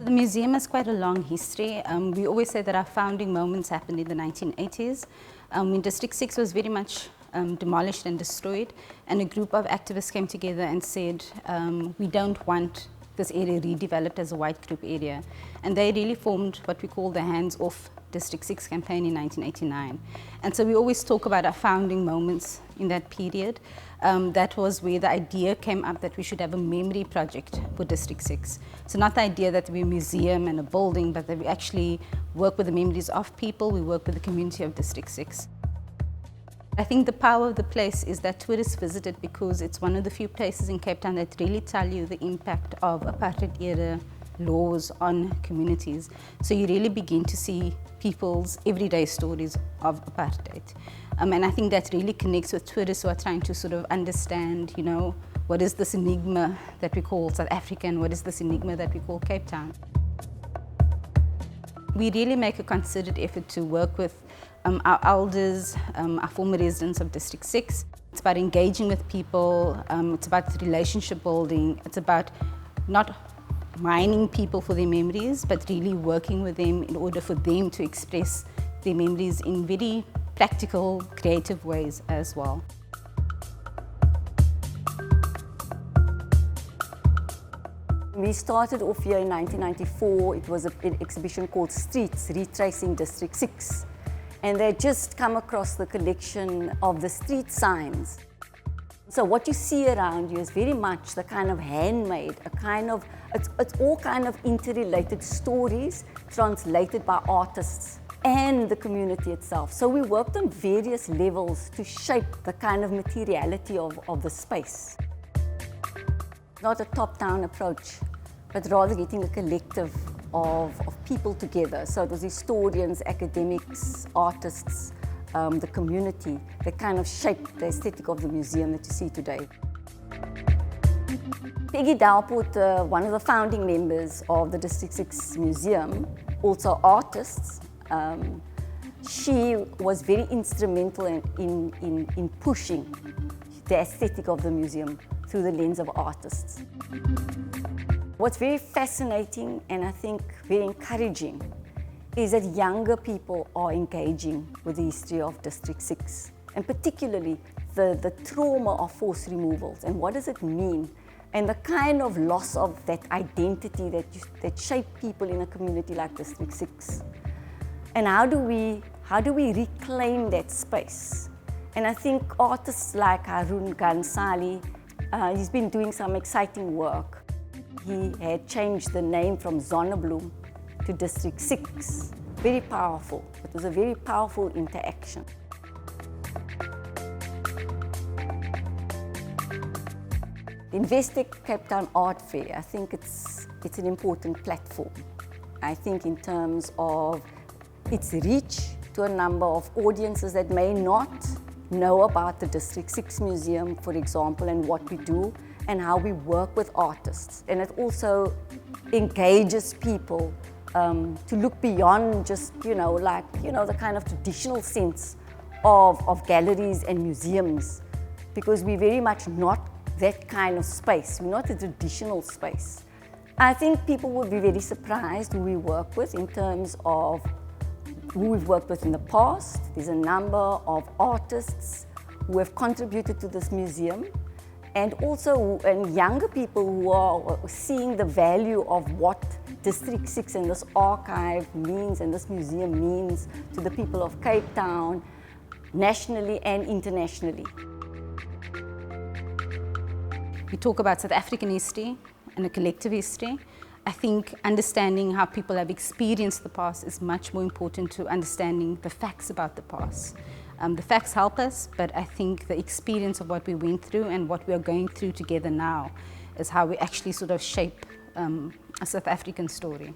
The museum has quite a long history. We always say that our founding moments happened in the 1980s, when District 6 was very much demolished and destroyed, and a group of activists came together and said, we don't want this area redeveloped as a white group area. And they really formed what we call the Hands Off District 6 campaign in 1989. And so we always talk about our founding moments in that period. That was where the idea came up that we should have a memory project for District 6. So not the idea that we be a museum and a building, but that we actually work with the memories of people, we work with the community of District 6. I think the power of the place is that tourists visit it because it's one of the few places in Cape Town that really tell you the impact of apartheid era laws on communities. So you really begin to see people's everyday stories of apartheid. And I think that really connects with tourists who are trying to sort of understand, what is this enigma that we call South Africa and what is this enigma that we call Cape Town. We really make a concerted effort to work with our elders, our former residents of District 6. It's about engaging with people, it's about relationship building, it's about not mining people for their memories, but really working with them in order for them to express their memories in very practical, creative ways as well. We started off here in 1994. It was an exhibition called Streets, Retracing District 6. And they just come across the collection of the street signs. So what you see around you is very much the kind of handmade, it's all kind of interrelated stories translated by artists and the community itself. So we worked on various levels to shape the kind of materiality of the space. Not a top-down approach, but rather getting a collective of people together. So it was historians, academics, artists, the community that kind of shaped the aesthetic of the museum that you see today. Peggy Dalport, one of the founding members of the District 6 Museum, also artists, she was very instrumental in pushing the aesthetic of the museum through the lens of artists. What's very fascinating and I think very encouraging is that younger people are engaging with the history of District 6, and particularly the trauma of forced removals and what does it mean, and the kind of loss of that identity that shape people in a community like District 6. And how do we reclaim that space? And I think artists like Harun Gansali, he's been doing some exciting work. He had changed the name from Zonnebloem to District 6. Very powerful. It was a very powerful interaction. The Investec Cape Town Art Fair, I think it's an important platform. I think in terms of its reach to a number of audiences that may not know about the District 6 Museum, for example, and what we do, and how we work with artists. And it also engages people to look beyond just, the kind of traditional sense of galleries and museums, because we're very much not that kind of space. We're not a traditional space. I think people will be very surprised who we work with in terms of who we've worked with in the past. There's a number of artists who have contributed to this museum, and also younger people who are seeing the value of what District 6 and this archive means and this museum means to the people of Cape Town, nationally and internationally. We talk about South African history and a collective history. I think understanding how people have experienced the past is much more important to understanding the facts about the past. The facts help us, but I think the experience of what we went through and what we are going through together now is how we actually sort of shape a South African story.